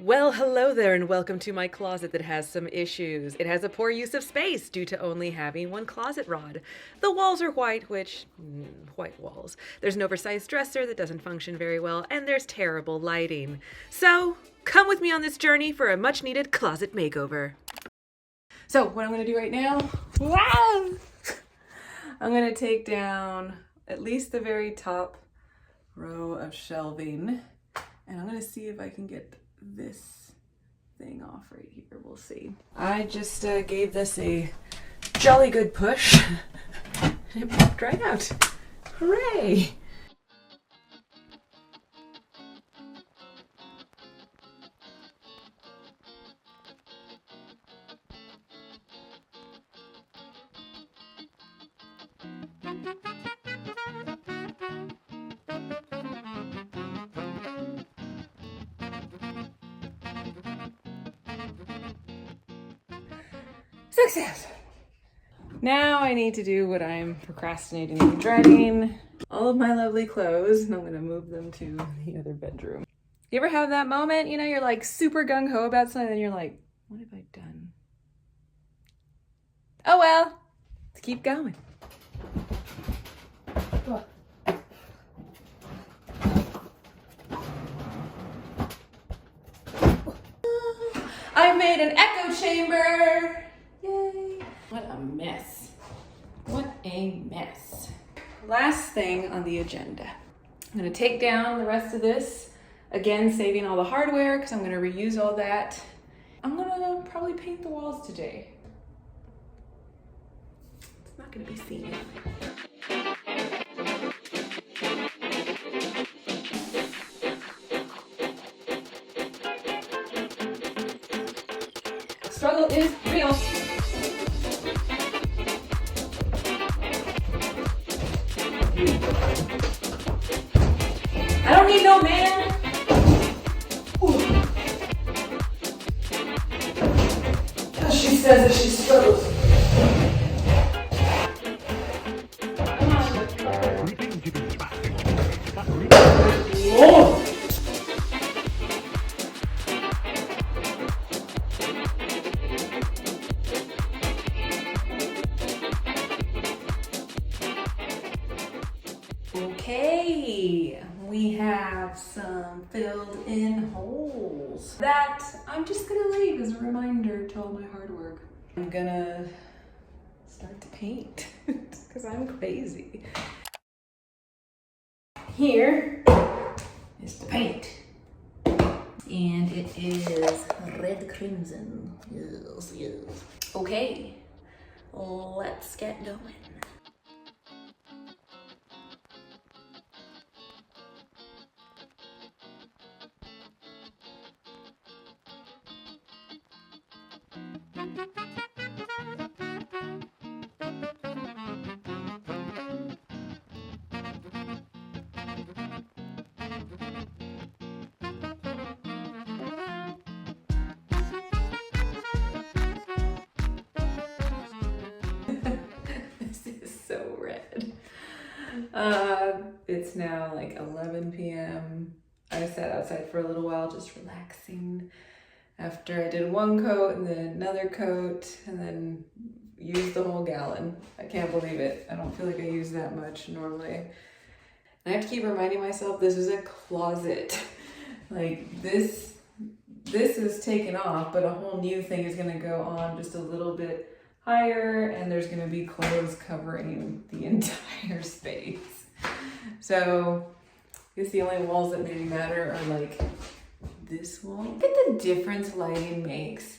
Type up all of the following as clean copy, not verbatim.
Well, hello there, and welcome to my closet that has some issues. It has a poor use of space due to only having one closet rod. The walls are white, white walls. There's an oversized dresser that doesn't function very well, and there's terrible lighting. So, come with me on this journey for a much needed closet makeover. So, what I'm going to do right now, I'm going to take down at least the very top row of shelving, and I'm going to see if I can get this thing off right here. We'll see. I just gave this a jolly good push and it popped right out. Hooray! Success! Now I need to do what I'm procrastinating and dreading. All of my lovely clothes, and I'm gonna move them to the other bedroom. You ever have that moment, you know, you're like super gung-ho about something and you're like, what have I done? Oh well, let's keep going. I made an echo chamber! Yay! What a mess. What a mess. Last thing on the agenda. I'm gonna take down the rest of this. Again, saving all the hardware because I'm gonna reuse all that. I'm gonna probably paint the walls today. It's not gonna be seen. Struggle is real. I don't need no man. Ooh. She says that she struggles. Come on. Okay, we have some filled in holes that I'm just gonna leave as a reminder to all my hard work. I'm gonna start to paint because I'm crazy. Here is the paint, and it is red crimson. Yes, yes. Okay, let's get going. This is so red. It's now like 11 p.m. I sat outside for a little while just relaxing after I did one coat and then another coat and then used the whole gallon. I can't believe it. I don't feel like I use that much normally. And I have to keep reminding myself this is a closet. Like this is taken off, but a whole new thing is gonna go on just a little bit higher, and there's gonna be clothes covering the entire space. So I guess the only walls that maybe matter are like this wall. Look at the difference lighting makes.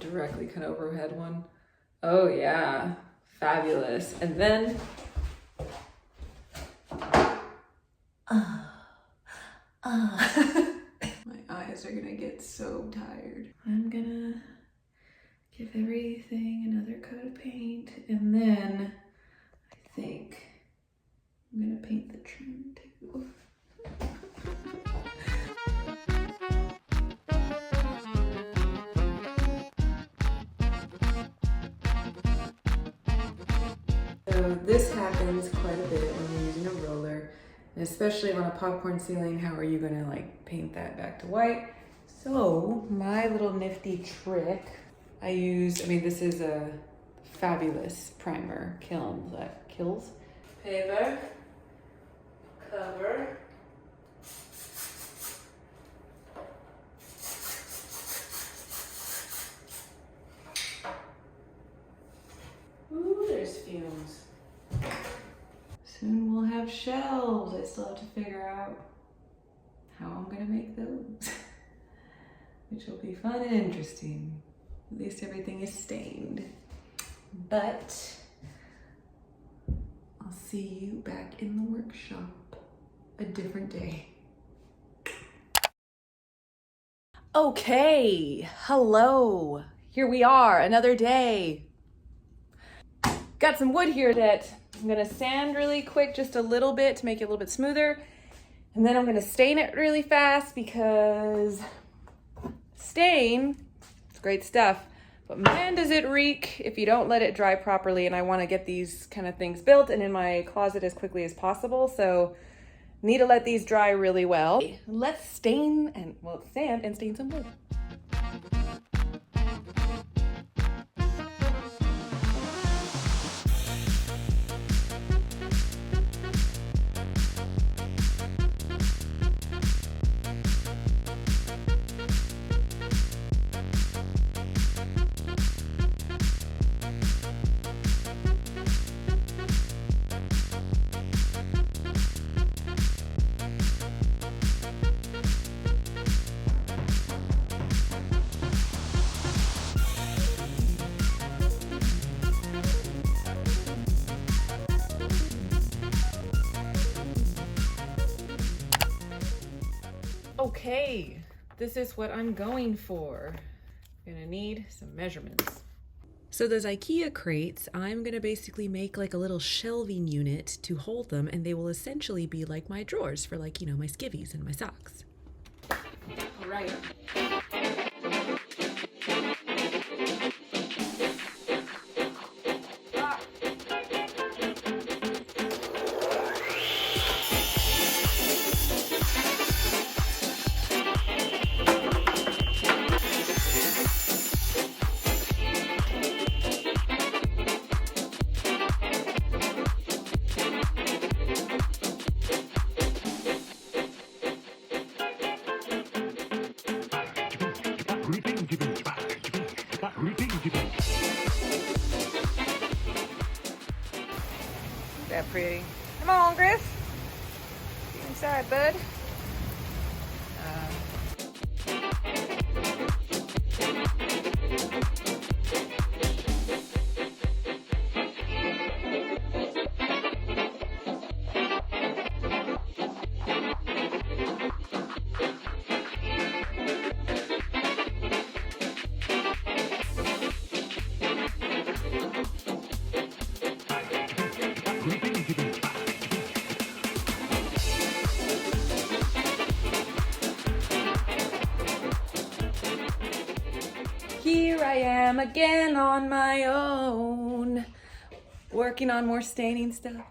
Directly kind of overhead one. Oh yeah, fabulous. And then my eyes are gonna get so tired. I'm gonna give everything another coat of paint, and then I think I'm gonna paint the trim too. So this happens quite a bit when you're using a roller. And especially on a popcorn ceiling, how are you gonna like paint that back to white? So my little nifty trick, this is a fabulous primer, kills. Paper, cover. Ooh, there's fumes. Soon we'll have shelves. I still have to figure out how I'm gonna make those, which will be fun and interesting. At least everything is stained. But I'll see you back in the workshop a different day. Okay, hello. Here we are, another day. Got some wood here that I'm gonna sand really quick, just a little bit to make it a little bit smoother. And then I'm gonna stain it really fast because stain, it's great stuff, but man does it reek if you don't let it dry properly. And I wanna get these kind of things built and in my closet as quickly as possible. So need to let these dry really well. Let's sand and stain some wood. Okay, this is what I'm going for. I'm gonna need some measurements. So those IKEA crates, I'm gonna basically make like a little shelving unit to hold them, and they will essentially be like my drawers for like, my skivvies and my socks. All right. That pretty. Come on, Griff. Get inside, bud. Here I am again on my own, working on more staining stuff.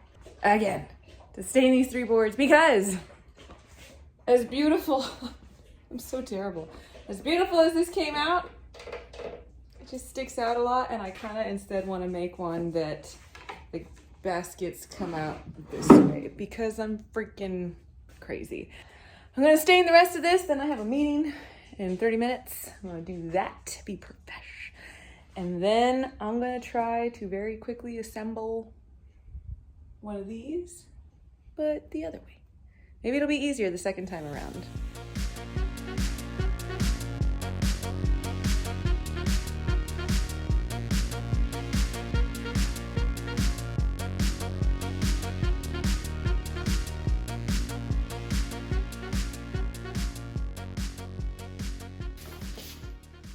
Again, to stain these 3 boards because as beautiful, I'm so terrible. As beautiful as this came out, it just sticks out a lot, and I kind of instead want to make one that the baskets come out this way because I'm freaking crazy. I'm gonna stain the rest of this, then I have a meeting in 30 minutes. I'm gonna do that, be profesh. And then I'm gonna try to very quickly assemble one of these, but the other way. Maybe it'll be easier the second time around.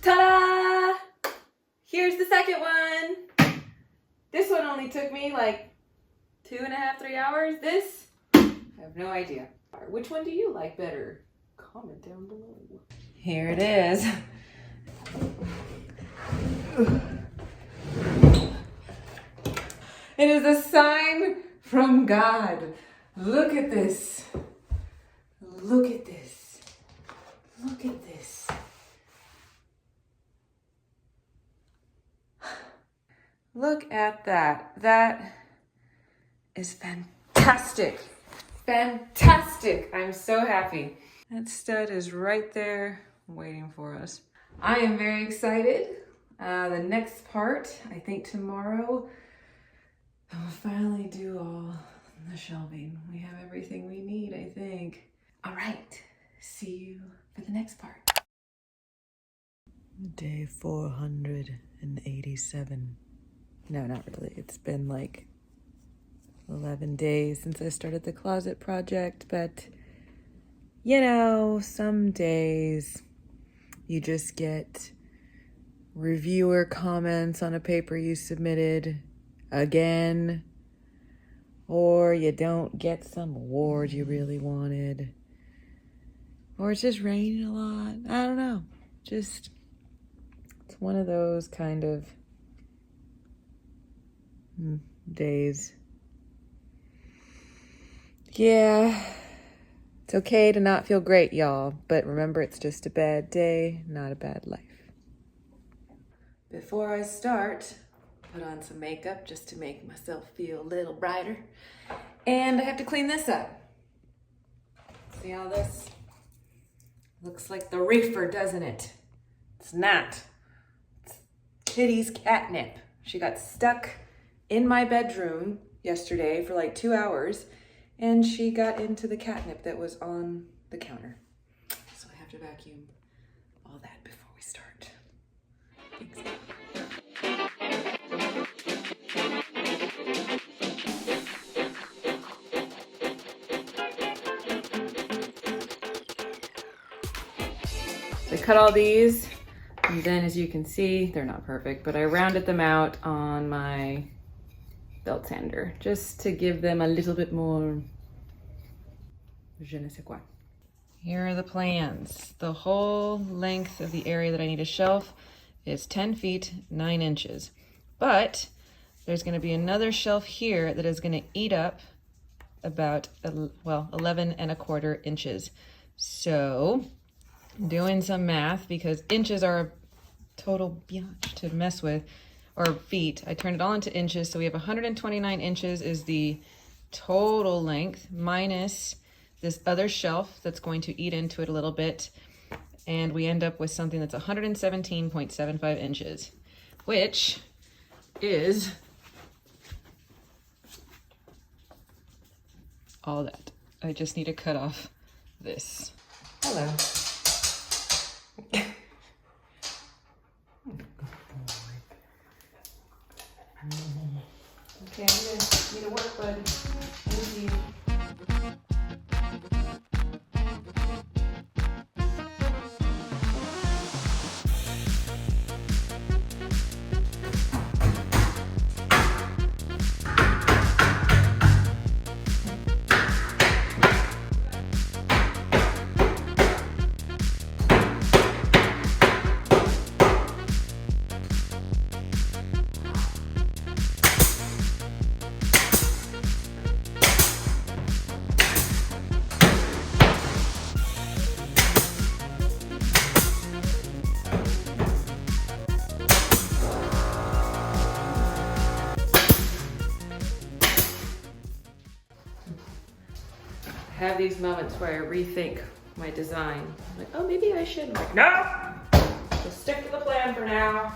Ta-da! Here's the second one. This one only took me like 2.5, 3 hours. This, I have no idea. Which one do you like better? Comment down below. Here it is. It is a sign from God. Look at this. Look at this. Look at this. Look at that. That is fantastic. Fantastic. I'm so happy. That stud is right there waiting for us. I am very excited. The next part, I think tomorrow, I'll finally do all the shelving. We have everything we need, I think. All right, see you for the next part. Day 487. No, not really. It's been like 11 days since I started the closet project, but you know, some days you just get reviewer comments on a paper you submitted again, or you don't get some award you really wanted, or it's just raining a lot. I don't know. Just, it's one of those kind of days. Yeah. It's okay to not feel great, y'all, but remember, it's just a bad day, not a bad life. Before I start, put on some makeup just to make myself feel a little brighter. And I have to clean this up. See how this looks like the reefer, doesn't it? It's not. It's Kitty's catnip. She got stuck in my bedroom yesterday for like 2 hours, and she got into the catnip that was on the counter. So I have to vacuum all that before we start. Thanks. So I cut all these, and then as you can see, they're not perfect, but I rounded them out on my belt sander just to give them a little bit more je ne sais quoi. Here are the plans. The whole length of the area that I need a shelf is 10 feet, 9 inches. But there's gonna be another shelf here that is gonna eat up about, 11 1/4 inches. So doing some math, because inches are a total biatch to mess with, or feet. I turned it all into inches, so we have 129 inches is the total length, minus this other shelf that's going to eat into it a little bit, and we end up with something that's 117.75 inches, which is all that. I just need to cut off this. Hello. Okay, I'm gonna need a work bud. Thank you. Have these moments where I rethink my design. I'm like, oh, maybe I should. I'm like, no! Just stick to the plan for now.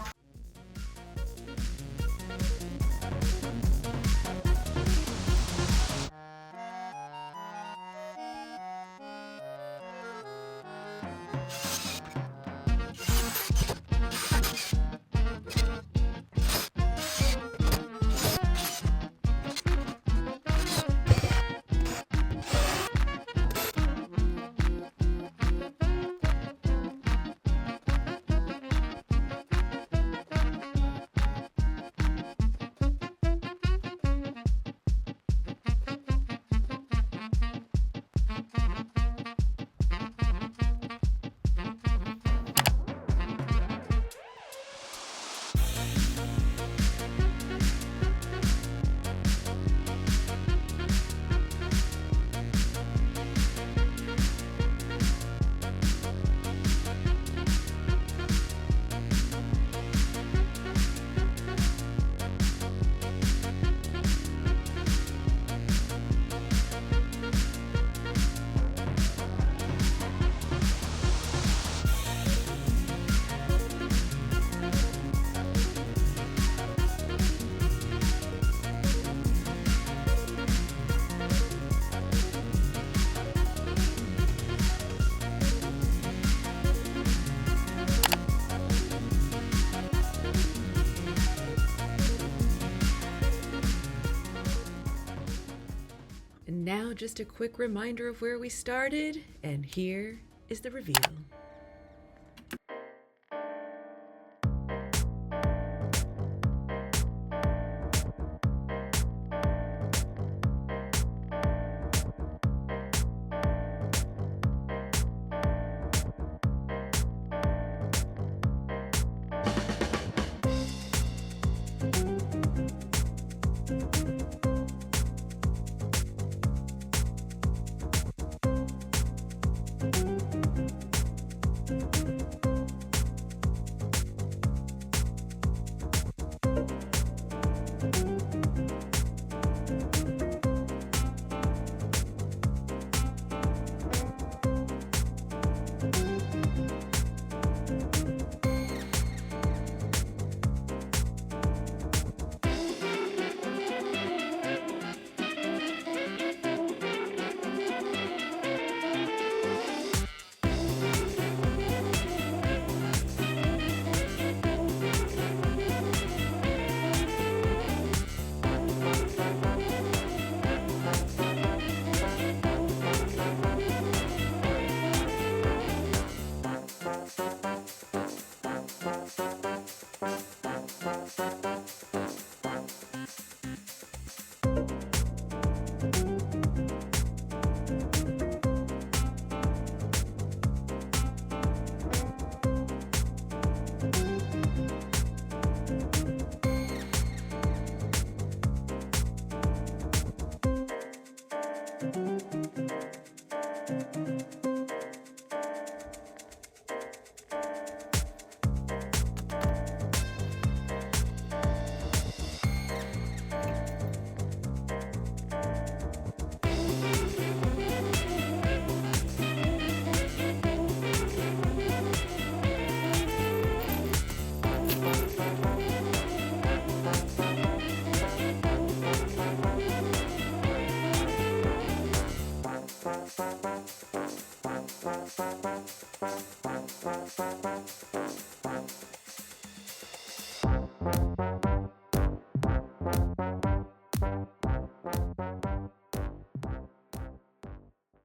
now just a quick reminder of where we started, and here is the reveal.